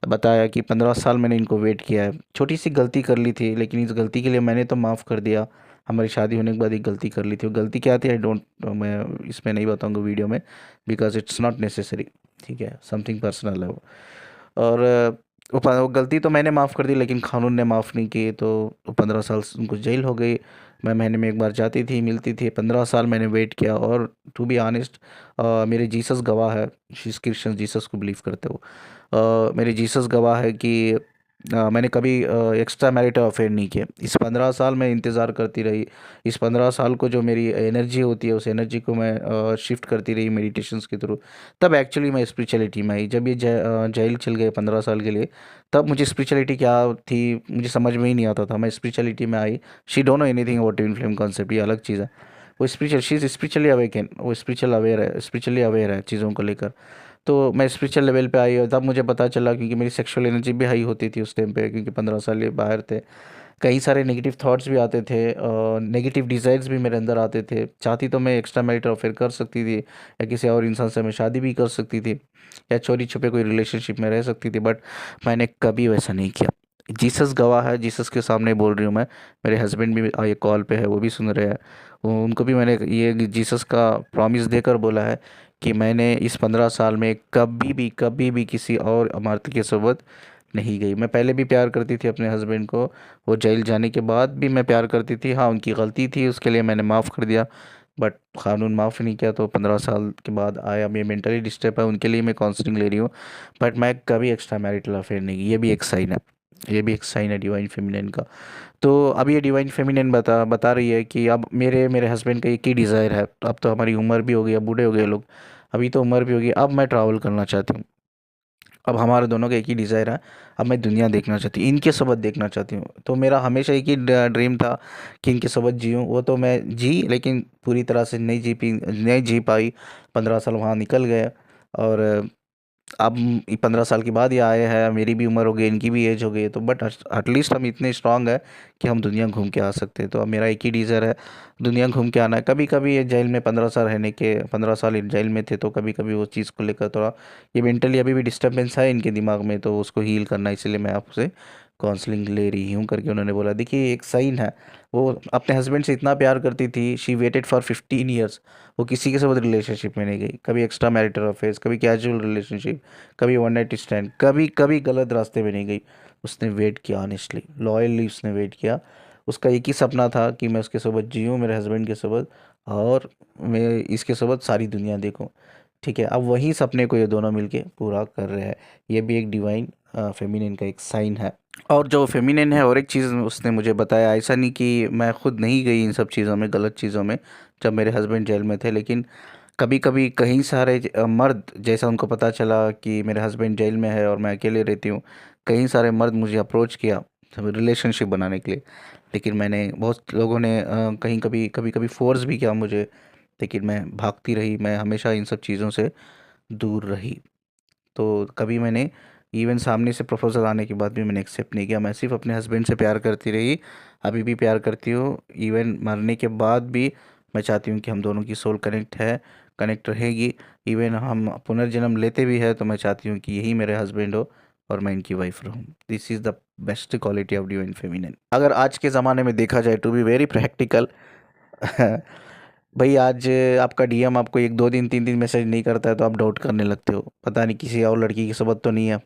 बताया कि 15 साल मैंने इनको वेट किया है, छोटी सी गलती कर ली थी, लेकिन इस गलती के लिए मैंने तो माफ़ कर दिया। हमारी शादी होने के बाद एक गलती कर ली थी, वो गलती क्या थी आई डोंट, मैं इसमें नहीं बताऊंगा वीडियो में, बिकॉज इट्स नॉट नेसेसरी। ठीक है, समथिंग पर्सनल है वो। और वो गलती तो मैंने माफ़ कर दी, लेकिन कानून ने माफ़ नहीं की, तो 15 साल से उनको जेल हो गई। मैं महीने में एक बार जाती थी, मिलती थी, 15 साल मैंने वेट किया। और टू बी ऑनेस्ट, मेरे जीसस गवाह है, शीस क्रिश्चियन, जीसस को बिलीव करते हो, मेरे जीसस गवाह है कि मैंने कभी एक्स्ट्रा मैरिटल अफेयर नहीं किया। इस 15 साल में इंतज़ार करती रही, इस 15 साल को जो मेरी एनर्जी होती है, उस एनर्जी को मैं शिफ्ट करती रही मेडिटेशंस के थ्रू। तब एक्चुअली मैं स्पिरिचुअलिटी में आई। जब ये जेल चल गए 15 साल के लिए, तब मुझे स्पिरिचुअलिटी क्या थी मुझे समझ में ही नहीं आता था। मैं स्पिरिचुअलिटी में आई। She don't know anything about twin flame concept, ये अलग चीज़ है। वो spiritual, she is spiritually awaken, वो स्पिरिचुअल अवेयर है, स्पिरिचुअली अवेयर है चीज़ों को लेकर। तो मैं स्पिरिचुअल लेवल पे आई, और तब मुझे पता चला, क्योंकि मेरी सेक्सुअल एनर्जी भी हाई होती थी उस टाइम पे, क्योंकि 15 साल ये बाहर थे। कई सारे नेगेटिव थॉट्स भी आते थे, नेगेटिव डिज़ायर्स भी मेरे अंदर आते थे। चाहती तो मैं एक्स्ट्रा मैरिटल अफेयर कर सकती थी, या किसी और इंसान से मैं शादी भी कर सकती थी, या चोरी छुपे कोई रिलेशनशिप में रह सकती थी, बट मैंने कभी वैसा नहीं किया। जीसस गवाह है, जीसस के सामने बोल रही हूँ मैं। मेरे हस्बैंड भी ये कॉल पे है, वो भी सुन रहे हैं। उनको भी मैंने ये जीसस का प्रॉमिस देकर बोला है कि मैंने इस 15 साल में कभी भी किसी और अमार्त के साथ नहीं गई। मैं पहले भी प्यार करती थी अपने हस्बैंड को, वो जेल जाने के बाद भी मैं प्यार करती थी। हाँ, उनकी गलती थी, उसके लिए मैंने माफ़ कर दिया, बट कानून माफ़ नहीं किया। तो 15 साल के बाद आया, अब ये मेंटली डिस्टर्ब है, उनके लिए मैं काउंसलिंग ले रही हूँ। बट मैं कभी एक्स्ट्रा मैरिटल अफेयर नहीं की, ये भी एक साइन है, ये भी एक साइन है डिवाइन फेमिनिन का। तो अब ये डिवाइन फेमिनिन बता बता रही है कि अब मेरे मेरे हस्बैंड का एक ही डिज़ायर है, अब तो हमारी उम्र भी हो गई, अब बूढ़े हो गए लोग, अभी तो उम्र भी होगी, अब मैं ट्रैवल करना चाहती हूँ। अब हमारे दोनों का एक ही डिज़ायर है, अब मैं दुनिया देखना चाहती हूँ, इनके सबद देखना चाहती हूँ। तो मेरा हमेशा एक ही ड्रीम था कि इनके सबद जीऊँ, वो तो मैं जी, लेकिन पूरी तरह से नहीं जी पाई। 15 साल वहाँ निकल गए, और अब 15 साल के बाद ये आए हैं, मेरी भी उम्र हो गई, इनकी भी एज हो गई है, तो बट एटलीस्ट हम इतने स्ट्रांग है कि हम दुनिया घूम के आ सकते हैं। तो अब मेरा एक ही डीज़र है, दुनिया घूम के आना है। कभी कभी ये जेल में 15 साल रहने के, 15 साल जेल में थे, तो कभी कभी वो चीज़ को लेकर थोड़ा ये मेंटली अभी भी डिस्टर्बेंस है इनके दिमाग में, तो उसको हील करना है, इसलिए मैं आपसे काउंसलिंग ले रही हूँ करके उन्होंने बोला। देखिए, एक साइन है, वो अपने हस्बैंड से इतना प्यार करती थी, शी वेटेड फॉर 15 ईयर्स। वो किसी के साथ रिलेशनशिप में नहीं गई, कभी एक्स्ट्रा मैरिटल अफेयर्स, कभी कैजुअल रिलेशनशिप, कभी वन नाइट स्टैंड, कभी कभी गलत रास्ते में नहीं गई। उसने वेट किया, ऑनेस्टली लॉयली उसने वेट किया। उसका एक ही सपना था कि मैं उसके साथ जीऊँ, मेरे हस्बैंड के साथ, और मैं इसके साथ सारी दुनिया देखूँ। ठीक है, अब वही सपने को ये दोनों मिलके पूरा कर रहे हैं। ये भी एक डिवाइन फेमिनिन का एक साइन है। और जो फेमिनिन है, और एक चीज़ उसने मुझे बताया, ऐसा नहीं कि मैं खुद नहीं गई इन सब चीज़ों में, गलत चीज़ों में, जब मेरे हस्बैंड जेल में थे, लेकिन कभी कभी कई सारे मर्द, जैसा उनको पता चला कि मेरे हस्बैंड जेल में है और मैं अकेले रहती हूँ, कई सारे मर्द मुझे अप्रोच किया रिलेशनशिप बनाने के लिए। लेकिन मैंने, बहुत लोगों ने कहीं कभी कभी कभी फोर्स भी किया मुझे, लेकिन मैं भागती रही, मैं हमेशा इन सब चीज़ों से दूर रही। तो कभी मैंने, इवन सामने से प्रपोजल आने के बाद भी मैंने एक्सेप्ट नहीं किया। मैं सिर्फ अपने हस्बैंड से प्यार करती रही, अभी भी प्यार करती हूँ। इवन मरने के बाद भी मैं चाहती हूँ कि हम दोनों की सोल कनेक्ट है, कनेक्ट रहेगी। इवन हम पुनर्जन्म लेते भी है, तो मैं चाहती हूँ कि यही मेरे हस्बैंड हो और मैं इनकी वाइफ रहूँ। This is the best quality of divine feminine. अगर आज के ज़माने में देखा जाए, टू बी वेरी प्रैक्टिकल, भाई आज आपका डीएम आपको 1 2 दिन 3 दिन मैसेज नहीं करता है, तो आप डाउट करने लगते हो, पता नहीं किसी और लड़की की सबक तो नहीं है।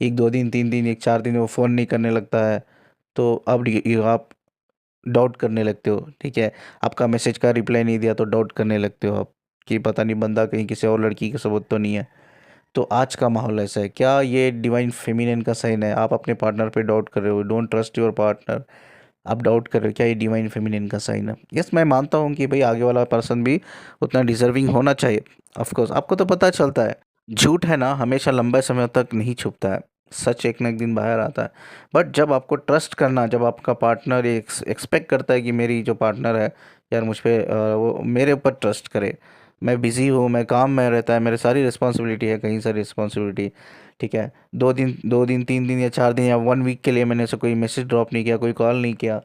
1 2 दिन 3 दिन 1 4 दिन वो फ़ोन नहीं करने लगता है, तो अब आप डाउट करने लगते हो। ठीक है, आपका मैसेज का रिप्लाई नहीं दिया तो डाउट करने लगते हो आप, कि पता नहीं बंदा कहीं किसी और लड़की की सबक तो नहीं है। तो आज का माहौल ऐसा है, क्या ये डिवाइन फेमिनिन का साइन है? आप अपने पार्टनर पे डाउट कर रहे हो, डोंट ट्रस्ट योर पार्टनर, आप डाउट कर रहे हो, क्या ये डिवाइन फेमिनिन का साइन है? यस, मैं मानता हूँ कि भाई आगे वाला पर्सन भी उतना डिजर्विंग होना चाहिए। ऑफ कोर्स आपको तो पता चलता है, झूठ है ना, हमेशा लंबे समय तक नहीं छुपता है, सच एक ना एक दिन बाहर आता है। बट जब आपको ट्रस्ट करना, जब आपका पार्टनर एक्सपेक्ट करता है कि मेरी जो पार्टनर है यार मुझ पे वो मेरे ऊपर ट्रस्ट करे, मैं बिज़ी हूँ, मैं काम में रहता है, मेरे सारी रिस्पॉन्सिबिलिटी है, कहीं सारी रिस्पॉन्सिबिलिटी, ठीक है, 2 दिन 3 दिन या 4 दिन या 1 वीक के लिए मैंने उसे कोई मैसेज ड्रॉप नहीं किया, कोई कॉल नहीं किया,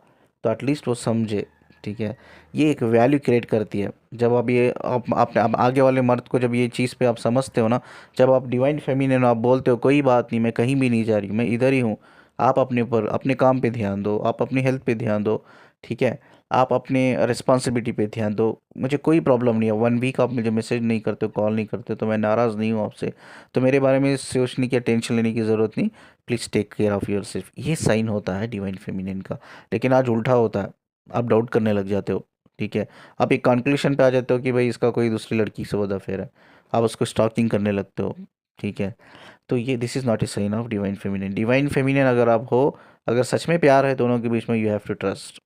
तो एटलीस्ट वो समझे। ठीक है, ये एक वैल्यू क्रिएट करती है। जब आप ये आप आगे वाले मर्द को जब ये चीज़ पे आप समझते हो ना, जब आप डिवाइन फेमिनिन हो, आप बोलते हो कोई बात नहीं, मैं कहीं भी नहीं जा रही, मैं इधर ही हूँ, आप अपने पर, अपने काम पे ध्यान दो, आप अपनी हेल्थ पे ध्यान दो, ठीक है, आप अपने रिस्पॉन्सिबिलिटी पे ध्यान दो, मुझे कोई प्रॉब्लम नहीं है। 1 वीक आप मुझे मैसेज नहीं करते हो, कॉल नहीं करते हो, तो मैं नाराज़ नहीं हूँ आपसे, तो मेरे बारे में सोचने की, टेंशन लेने की ज़रूरत नहीं। Please take care of yourself, ये साइन होता है डिवाइन फेमिनिन का। लेकिन आज उल्टा होता है, आप डाउट करने लग जाते हो। ठीक है, आप एक कंक्लूशन पे आ जाते हो कि भाई इसका कोई दूसरी लड़की से वो अफेयर है, आप उसको स्टॉकिंग करने लगते हो। ठीक है, तो ये this is not a sign of divine feminine. Divine feminine अगर आप हो, अगर सच में प्यार है दोनों के बीच में, यू हैव टू ट्रस्ट,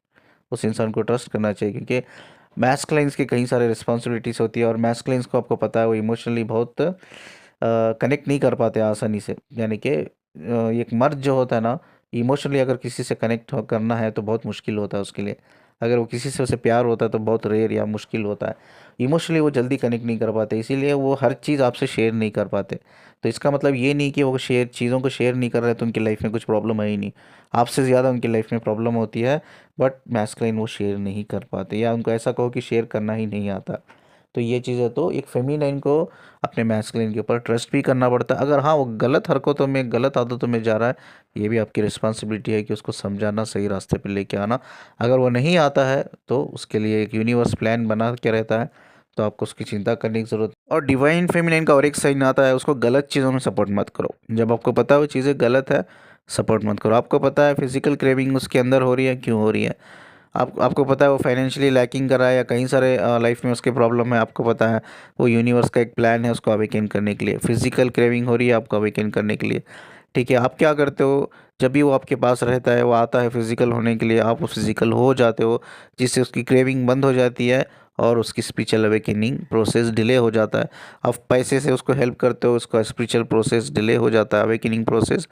उस इंसान को ट्रस्ट करना चाहिए, क्योंकि मैस्कुलिन्स के कई सारे रिस्पॉन्सिबिलिटीज़ होती है, और मैस्कुलिन्स को आपको पता है वो इमोशनली बहुत कनेक्ट नहीं कर पाते आसानी से। यानी कि एक मर्द जो होता है ना, इमोशनली अगर किसी से कनेक्ट करना है तो बहुत मुश्किल होता है उसके लिए। अगर वो किसी से उसे प्यार होता है तो बहुत रेयर या मुश्किल होता है। इमोशनली वो जल्दी कनेक्ट नहीं कर पाते, इसीलिए वो हर चीज़ आपसे शेयर नहीं कर पाते। तो इसका मतलब ये नहीं कि वो चीज़ों को शेयर नहीं कर रहे तो उनकी लाइफ में कुछ प्रॉब्लम है ही नहीं, आपसे ज़्यादा उनकी लाइफ में प्रॉब्लम होती है। बट मैस्कुलिन वो शेयर नहीं कर पाते, या उनको ऐसा कहो कि शेयर करना ही नहीं आता। तो ये चीज़ है, तो एक फेमिनाइन को अपने मैस्कुलिन के ऊपर ट्रस्ट भी करना पड़ता है। अगर हाँ वो गलत हरकतों में, गलत आदतों में जा रहा है, ये भी आपकी रिस्पॉन्सिबिलिटी है कि उसको समझाना, सही रास्ते पे लेके आना। अगर वो नहीं आता है तो उसके लिए एक यूनिवर्स प्लान बना के रहता है, तो आपको उसकी चिंता करने की ज़रूरत। और डिवाइन फेमिनिन का और एक साइन आता है, उसको गलत चीज़ों में सपोर्ट मत करो। जब आपको पता है वो चीज़ें गलत है, सपोर्ट मत करो। आपको पता है फिजिकल क्रेविंग उसके अंदर हो रही है, क्यों हो रही है, आपको पता है वो फाइनेंशियली लैकिंग कर रहा है या कहीं सारे लाइफ में उसके प्रॉब्लम है, आपको पता है वो यूनिवर्स का एक प्लान है उसको अवेकन करने के लिए। फिजिकल क्रेविंग हो रही है आपको अवेकन करने के लिए, ठीक है। आप क्या करते हो, जब भी वो आपके पास रहता है, वो आता है फिजिकल होने के लिए, आप वो फिजिकल हो जाते हो, जिससे उसकी क्रेविंग बंद हो जाती है और उसकी स्पिरिचुअल अवेकनिंग प्रोसेस डिले हो जाता है। आप पैसे से उसको हेल्प करते हो, उसका स्पिरिचुअल प्रोसेस डिले हो जाता है, अवेकनिंग प्रोसेस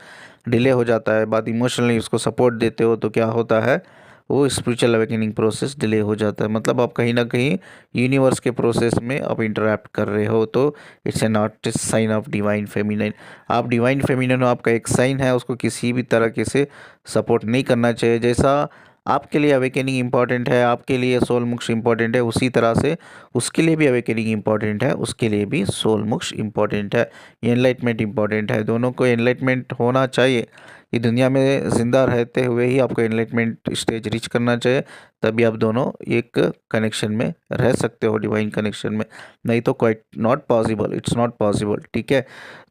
डिले हो जाता है। बाद इमोशनली उसको सपोर्ट देते हो तो क्या होता है, वो स्पिरिचुअल अवेकनिंग प्रोसेस डिले हो जाता है। मतलब आप कहीं ना कहीं यूनिवर्स के प्रोसेस में आप इंटरैक्ट कर रहे हो, तो it's a not a sign of divine feminine. आप डिवाइन फेमिनिन हो, आपका एक साइन है, उसको किसी भी तरह से सपोर्ट नहीं करना चाहिए। जैसा आपके लिए अवेकनिंग इंपॉर्टेंट है, आपके लिए सोल मोक्ष इंपॉर्टेंट है, उसी तरह से उसके लिए भी अवेकनिंग इंपॉर्टेंट है, उसके लिए भी सोल मोक्ष इंपॉर्टेंट है, एनलाइटमेंट इंपॉर्टेंट है। दोनों को एनलाइटमेंट होना चाहिए। ये दुनिया में ज़िंदा रहते हुए ही आपको एनलाइटमेंट स्टेज रीच करना चाहिए, तभी आप दोनों एक कनेक्शन में रह सकते हो, डिवाइन कनेक्शन में। नहीं तो quite not possible, it's not possible, ठीक है।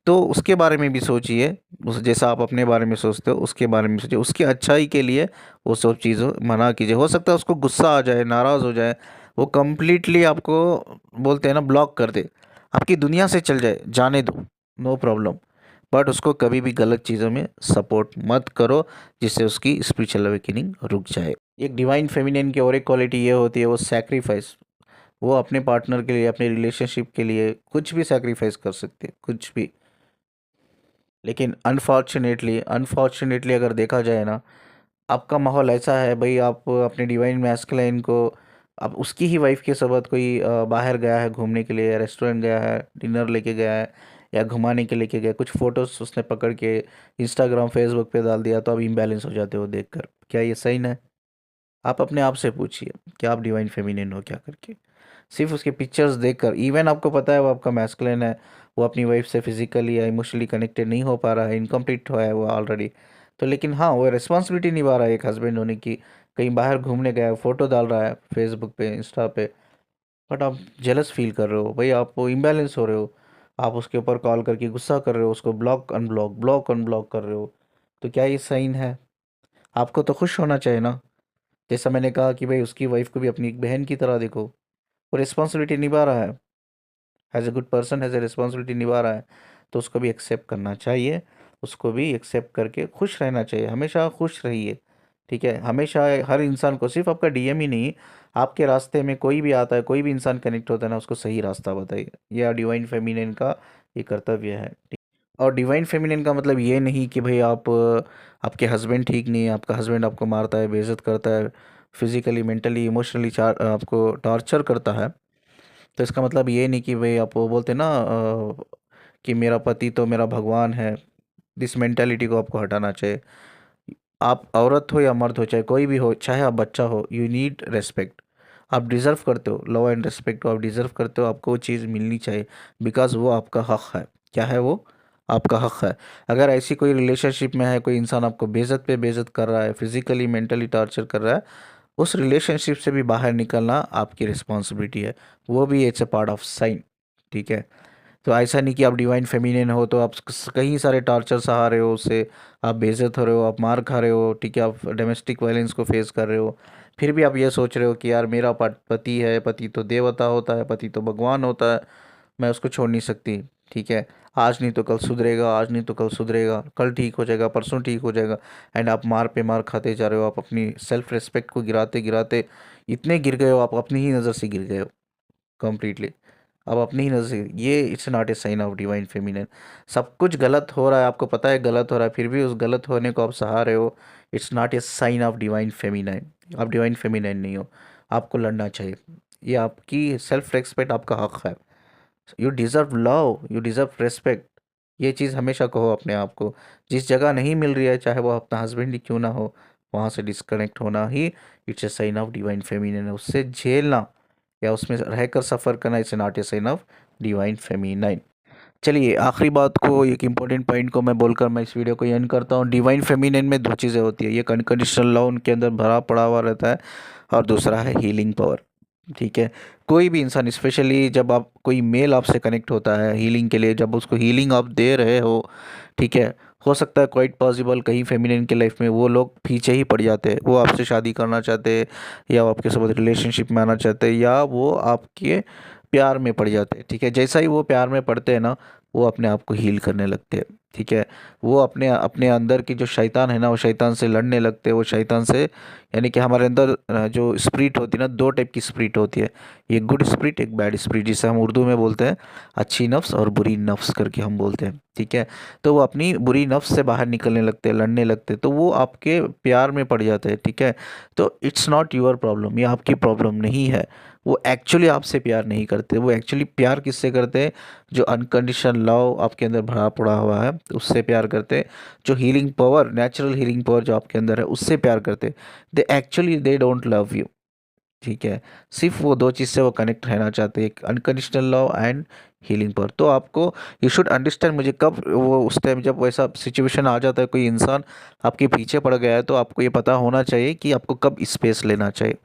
तो उसके बारे में भी सोचिए, उस जैसा आप अपने बारे में सोचते हो उसके बारे में सोचिए, उसकी अच्छाई के लिए वो सब चीज़ों मना कीजिए। हो सकता है उसको गुस्सा आ जाए, नाराज़ हो जाए, वो कम्प्लीटली आपको बोलते हैं ना ब्लॉक कर दे, आपकी दुनिया से चल जाए, जाने दो, नो प्रॉब्लम। बट उसको कभी भी गलत चीज़ों में सपोर्ट मत करो, जिससे उसकी स्पिरिचुअल अवेकनिंग रुक जाए। एक डिवाइन फेमिनिन की और एक क्वालिटी ये होती है, वो सैक्रिफाइस। वो अपने पार्टनर के लिए, अपने रिलेशनशिप के लिए कुछ भी सैक्रिफाइस कर सकते हैं, कुछ भी। लेकिन अनफॉर्चुनेटली अगर देखा जाए ना, आपका माहौल ऐसा है भाई, आप अपने डिवाइन मैस्कुलाइन को, अब उसकी ही वाइफ के साथ कोई बाहर गया है घूमने के लिए, या रेस्टोरेंट गया है, डिनर लेके गया है, या घुमाने के लेके गया, कुछ फोटोज उसने पकड़ के इंस्टाग्राम फेसबुक पे डाल दिया, तो आप इम्बैलेंस हो जाते हो देखकर। क्या ये सही है? आप अपने आप से पूछिए, क्या आप डिवाइन फेमिनिन हो क्या करके? सिर्फ उसके पिक्चर्स देखकर, इवन आपको पता है वो आपका मैस्कुलिन है, वो अपनी वाइफ से फिजिकली या इमोशनली कनेक्टेड नहीं हो पा रहा है, इनकम्प्लीट हुआ है वो ऑलरेडी, तो लेकिन हाँ वो रिस्पॉन्सिबिलिटी निभा रहा है एक हस्बैंड होने की। कहीं बाहर घूमने गया है, फोटो डाल रहा है फेसबुक पे, इंस्टा पे, बट आप जेलस फील कर रहे हो भाई, आप इम्बैलेंस हो रहे हो, आप उसके ऊपर कॉल करके गुस्सा कर रहे हो, उसको ब्लॉक अनब्लॉक कर रहे हो, तो क्या ये साइन है? आपको तो खुश होना चाहिए ना। जैसा मैंने कहा कि भाई उसकी वाइफ को भी अपनी एक बहन की तरह देखो, वो रिस्पॉन्सिबिलिटी निभा रहा है, as a good person as a responsibility निभा रहा है, तो उसको भी एक्सेप्ट करना चाहिए। उसको भी एक्सेप्ट करके खुश रहना चाहिए, हमेशा खुश रहिए, ठीक है। हमेशा हर इंसान को, सिर्फ आपका डीएम ही नहीं, आपके रास्ते में कोई भी आता है, कोई भी इंसान कनेक्ट होता है ना, उसको सही रास्ता बताइए। यह डिवाइन फेमिनिन का ये कर्तव्य है। और डिवाइन फेमिनिन का मतलब ये नहीं कि भाई आप, आपके हस्बैंड ठीक नहीं है, आपका हस्बैंड आपको मारता है, बेइज्जत करता है, फिजिकली मेंटली इमोशनली आपको टॉर्चर करता है, तो इसका मतलब ये नहीं कि भाई आप वो बोलते ना कि मेरा पति तो मेरा भगवान है। दिस मेंटालिटी को आपको हटाना चाहिए। आप औरत हो या मर्द हो, चाहे कोई भी हो, चाहे आप बच्चा हो, यू नीड रेस्पेक्ट। आप डिज़र्व करते हो लव एंड रिस्पेक्ट को, आप डिज़र्व करते हो, आपको वो चीज़ मिलनी चाहिए, बिकॉज वो आपका हक है। क्या है वो? आपका हक है। अगर ऐसी कोई रिलेशनशिप में है, कोई इंसान आपको बेइज्जत पे बेइज्जत कर रहा है, फिजिकली मेंटली टॉर्चर कर रहा है, उस रिलेशनशिप से भी बाहर निकलना आपकी रिस्पॉन्सिबिलिटी है। वो भी it's a part of sine, ठीक है। तो ऐसा नहीं कि आप डिवाइन फेमिनिन हो तो आप कई सारे टॉर्चर सहा रहे हो, उससे आप बेइज्जत हो रहे हो, आप मार खा रहे हो, ठीक है, आप डोमेस्टिक वायलेंस को फेस कर रहे हो, फिर भी आप ये सोच रहे हो कि यार मेरा पति है, पति तो देवता होता है, पति तो भगवान होता है, मैं उसको छोड़ नहीं सकती, ठीक है। आज नहीं तो कल सुधरेगा, आज नहीं तो कल सुधरेगा, कल ठीक हो जाएगा, परसों ठीक हो जाएगा, एंड आप मार पे मार खाते जा रहे हो, आप अपनी सेल्फ रिस्पेक्ट को गिराते गिराते इतने गिर गए हो, आप अपनी ही नज़र से गिर गए हो कम्प्लीटली। अब अपनी ही नज़र से, ये it's not a sign of divine feminine. सब कुछ गलत हो रहा है, आपको पता है गलत हो रहा है, फिर भी उस गलत होने को आप सहा रहे हो, it's not a sign of divine feminine. आप डिवाइन फेमिनाइन नहीं हो, आपको लड़ना चाहिए। ये आपकी सेल्फ रिस्पेक्ट आपका हक है। You deserve love, you deserve respect. ये चीज़ हमेशा कहो अपने आप को। जिस जगह नहीं मिल रही है, चाहे वो अपना हस्बैंड ही क्यों ना हो, वहाँ से डिस्कनेक्ट होना ही it's a sign of divine feminine है। उससे झेलना या उसमें रहकर सफ़र करना it's not a sign of divine feminine. चलिए आखिरी बात को, एक इम्पोर्टेंट पॉइंट को मैं बोलकर मैं इस वीडियो को एंड करता हूँ। डिवाइन फेमिनिन में दो चीज़ें होती है, एक अनकंडीशनल लव उनके अंदर भरा पड़ा हुआ रहता है, और दूसरा है हीलिंग पावर। ठीक है। कोई भी इंसान, स्पेशली जब आप कोई मेल आपसे कनेक्ट होता है हीलिंग के लिए, जब उसको हीलिंग आप दे रहे हो, ठीक है, हो सकता है क्वाइट पॉसिबल कहीं फेमिनिन के लाइफ में वो लोग पीछे ही पड़ जाते हैं, वो आपसे शादी करना चाहते हैं, या वो आपके साथ रिलेशनशिप में आना चाहते हैं, या वो आपके प्यार में पड़ जाते हैं। ठीक है, जैसा ही वो प्यार में पड़ते हैं ना, वो अपने आप को हील करने लगते हैं। ठीक है, वो अपने अपने अंदर की जो शैतान है ना, वो शैतान से लड़ने लगते हैं, वो शैतान से, यानी कि हमारे अंदर जो स्पिरिट होती है ना, दो टाइप की स्पिरिट होती है, एक गुड स्पिरिट, एक बैड स्पिरिट, जिसे हम उर्दू में बोलते हैं अच्छी नफ्स और बुरी नफ्स करके हम बोलते हैं। ठीक है, तो वो अपनी बुरी नफ्स से बाहर निकलने लगते हैं, लड़ने लगते हैं, तो वो आपके प्यार में पड़ जाते हैं। ठीक है, तो इट्स नॉट योर प्रॉब्लम, ये आपकी प्रॉब्लम नहीं है। वो एक्चुअली आपसे प्यार नहीं करते, वो एक्चुअली प्यार किससे करते हैं? जो अनकंडीशनल लव आपके अंदर भरा पड़ा हुआ है उससे प्यार करते हैं। जो healing power, natural healing power जो आपके अंदर है उससे प्यार करते हैं। They don't love you. ठीक है, सिर्फ वो दो चीज़ से वो कनेक्ट रहना चाहते हैं, एक अनकंडीशनल लव एंड हीलिंग पर। तो आपको, यू शुड अंडरस्टैंड, मुझे कब वो उस टाइम जब वैसा सिचुएशन आ जाता है, कोई इंसान आपके पीछे पड़ गया है, तो आपको ये पता होना चाहिए कि आपको कब स्पेस लेना चाहिए,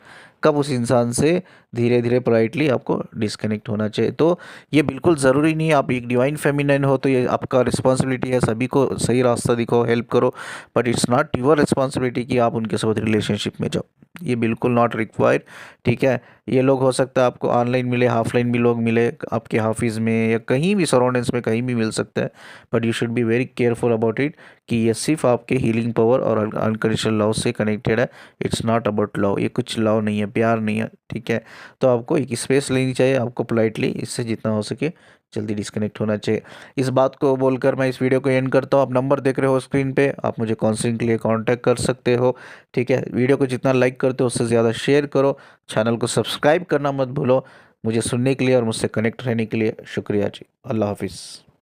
कब उस इंसान से धीरे धीरे पोलाइटली आपको डिस्कनेक्ट होना चाहिए। तो ये बिल्कुल ज़रूरी नहीं है आप एक डिवाइन फेमिनाइन हो तो ये आपका रिस्पॉन्सिबिलिटी है सभी को सही रास्ता दिखाओ, हेल्प करो, but it's not your responsibility कि आप उनके साथ रिलेशनशिप में जाओ। ये बिल्कुल नॉट रिक्वायर्ड। ठीक है, ये लोग हो सकता है आपको ऑनलाइन मिले, ऑफलाइन भी लोग मिले आपके ऑफिस में या कहीं भी सराउंडिंग्स में, कहीं भी मिल सकता है, but you should be very careful about it कि ये सिर्फ आपके हीलिंग पावर और अनकंडीशनल लव से कनेक्टेड है। इट्स नॉट अबाउट लव, ये कुछ लव नहीं है, प्यार नहीं है। ठीक है, तो आपको एक स्पेस लेनी चाहिए, आपको पोलाइटली इससे जितना हो सके जल्दी डिस्कनेक्ट होना चाहिए। इस बात को बोलकर मैं इस वीडियो को एंड करता हूँ। आप नंबर देख रहे हो स्क्रीन पे, आप मुझे काउंसलिंग के लिए कांटेक्ट कर सकते हो। ठीक है, वीडियो को जितना लाइक करते हो उससे ज़्यादा शेयर करो, चैनल को सब्सक्राइब करना मत भूलो। मुझे सुनने के लिए और मुझसे कनेक्ट रहने के लिए शुक्रिया जी। अल्लाह हाफिज़।